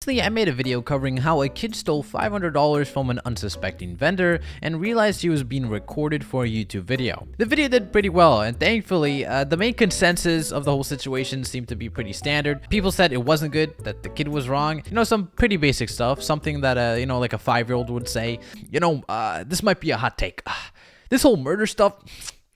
Recently, I made a video covering how a kid stole $500 from an unsuspecting vendor and realized he was being recorded for a YouTube video. The video did pretty well, and thankfully, the main consensus of the whole situation seemed to be pretty standard. People said it wasn't good, that the kid was wrong, some pretty basic stuff, something that, like a 5-year-old would say, this might be a hot take. This whole murder stuff,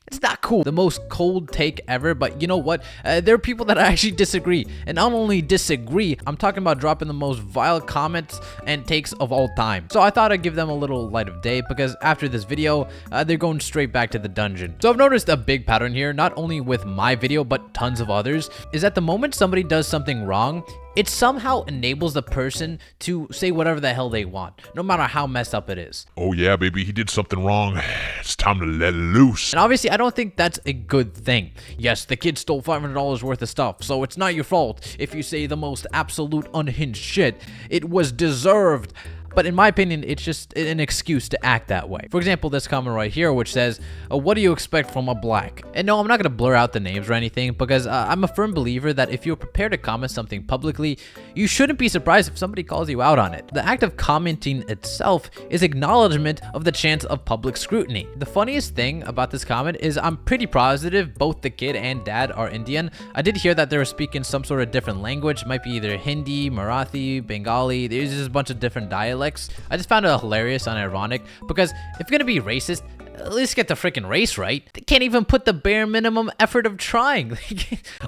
it's not cool. The most cold take ever, but you know what? There are people that actually disagree. And not only disagree, I'm talking about dropping the most vile comments and takes of all time. So I thought I'd give them a little light of day because after this video, they're going straight back to the dungeon. So I've noticed a big pattern here, not only with my video, but tons of others, is that the moment somebody does something wrong, it somehow enables the person to say whatever the hell they want, no matter how messed up it is. Oh yeah, baby, he did something wrong. It's time to let it loose. And obviously, I don't think that's a good thing. Yes, the kid stole $500 worth of stuff, so it's not your fault if you say the most absolute unhinged shit. It was deserved. But in my opinion, it's just an excuse to act that way. For example, this comment right here, which says, what do you expect from a black? And no, I'm not going to blur out the names or anything because I'm a firm believer that if you're prepared to comment something publicly, you shouldn't be surprised if somebody calls you out on it. The act of commenting itself is acknowledgement of the chance of public scrutiny. The funniest thing about this comment is I'm pretty positive both the kid and dad are Indian. I did hear that they were speaking some sort of different language. It might be either Hindi, Marathi, Bengali. There's just a bunch of different dialects. I just found it hilarious and ironic because if you're gonna be racist, at least get the freaking race right. They can't even put the bare minimum effort of trying.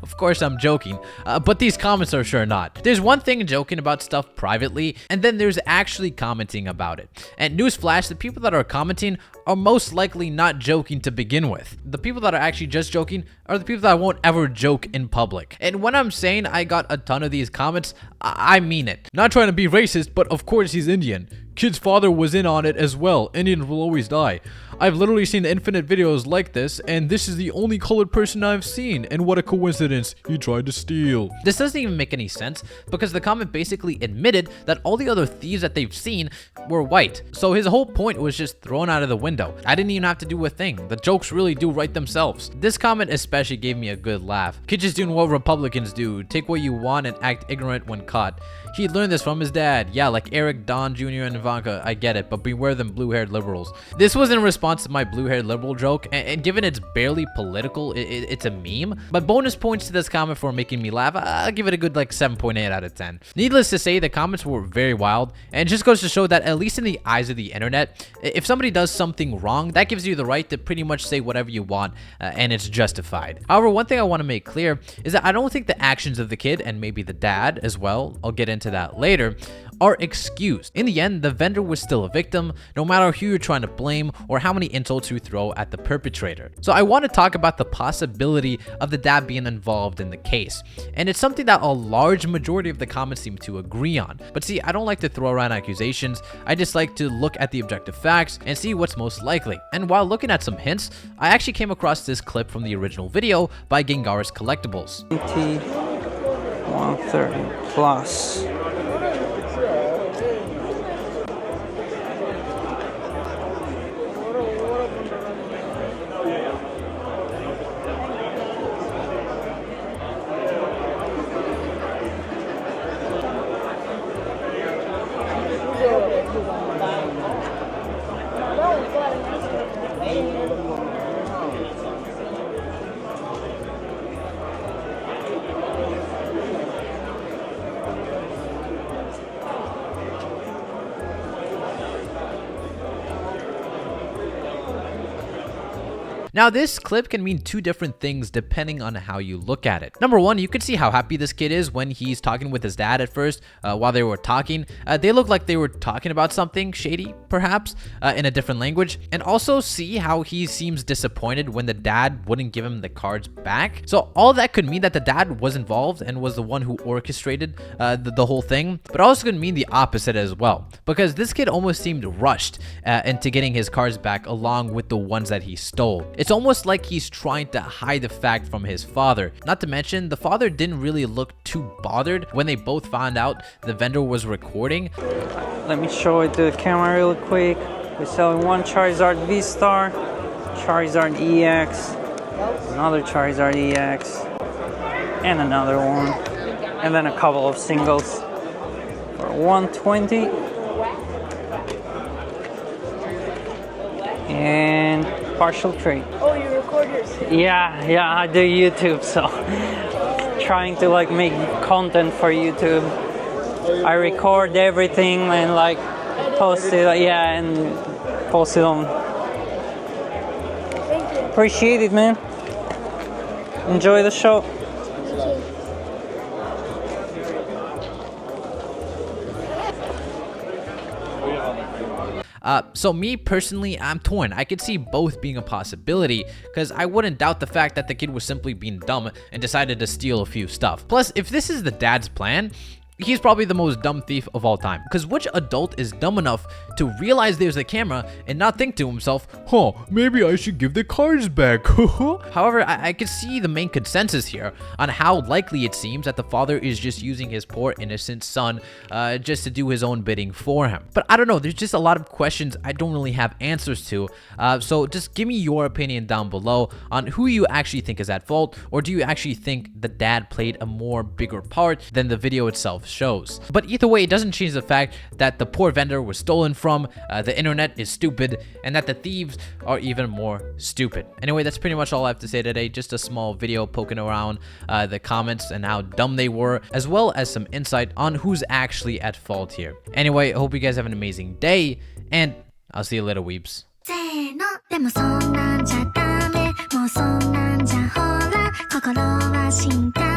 Of course, I'm joking, but these comments are sure not. There's one thing joking about stuff privately, and then there's actually commenting about it. And newsflash, the people that are commenting are most likely not joking to begin with. The people that are actually just joking are the people that won't ever joke in public. And when I'm saying I got a ton of these comments, I mean it. Not trying to be racist, but of course he's Indian. Kid's father was in on it as well. Indians will always die. I've literally seen infinite videos like this, and this is the only colored person I've seen. And what a coincidence, he tried to steal. This doesn't even make any sense because the comment basically admitted that all the other thieves that they've seen were white. So his whole point was just thrown out of the window. I didn't even have to do a thing. The jokes really do write themselves. This comment especially gave me a good laugh. Kid just doing what Republicans do. Take what you want and act ignorant when caught. He learned this from his dad. Yeah, like Eric, Don Jr., and Ivanka. I get it, but beware them blue-haired liberals. This was in response to my blue-haired liberal joke, and given it's barely political, it's a meme. But bonus points to this comment for making me laugh. I'll give it a good 7.8 out of 10. Needless to say, the comments were very wild, and it just goes to show that at least in the eyes of the internet, if somebody does something wrong, that gives you the right to pretty much say whatever you want, and it's justified. However, one thing I want to make clear is that I don't think the actions of the kid, and maybe the dad as well, I'll get into that later, are excused. In the end, the vendor was still a victim, no matter who you're trying to blame or how many insults you throw at the perpetrator. So I want to talk about the possibility of the dad being involved in the case. And it's something that a large majority of the comments seem to agree on. But see, I don't like to throw around accusations. I just like to look at the objective facts and see what's most likely. And while looking at some hints, I actually came across this clip from the original video by Gengaris Collectibles. 130 plus. Now, this clip can mean two different things depending on how you look at it. Number one, you can see how happy this kid is when he's talking with his dad at first while they were talking. They look like they were talking about something shady, perhaps, in a different language. And also see how he seems disappointed when the dad wouldn't give him the cards back. So all that could mean that the dad was involved and was the one who orchestrated the whole thing. But also could mean the opposite as well. Because this kid almost seemed rushed into getting his cards back along with the ones that he stole. It's almost like he's trying to hide the fact from his father. Not to mention, the father didn't really look too bothered when they both found out the vendor was recording. Let me show it to the camera real quick. We're selling one Charizard V-Star, Charizard EX, another Charizard EX, and another one. And then a couple of singles for 120. And partial trade. Oh, you record yourself? Yeah, I do YouTube, so trying to like make content for YouTube. I record everything and like post it, and post it on. Thank you. Appreciate it, man. Enjoy the show. So me personally, I'm torn. I could see both being a possibility, because I wouldn't doubt the fact that the kid was simply being dumb and decided to steal a few stuff. Plus, if this is the dad's plan, he's probably the most dumb thief of all time. Because which adult is dumb enough to realize there's a camera and not think to himself, maybe I should give the cards back. However, I could see the main consensus here on how likely it seems that the father is just using his poor innocent son just to do his own bidding for him. But I don't know, there's just a lot of questions I don't really have answers to. So just give me your opinion down below on who you actually think is at fault, or do you actually think the dad played a more bigger part than the video itself shows. But either way, it doesn't change the fact that the poor vendor was stolen from, the internet is stupid, and that the thieves are even more stupid. Anyway, that's pretty much all I have to say today. Just a small video poking around the comments and how dumb they were, as well as some insight on who's actually at fault here. Anyway, I hope you guys have an amazing day, and I'll see you later, weeps. せーのでもそんなんじゃダメもうそんなんじゃほら心は進化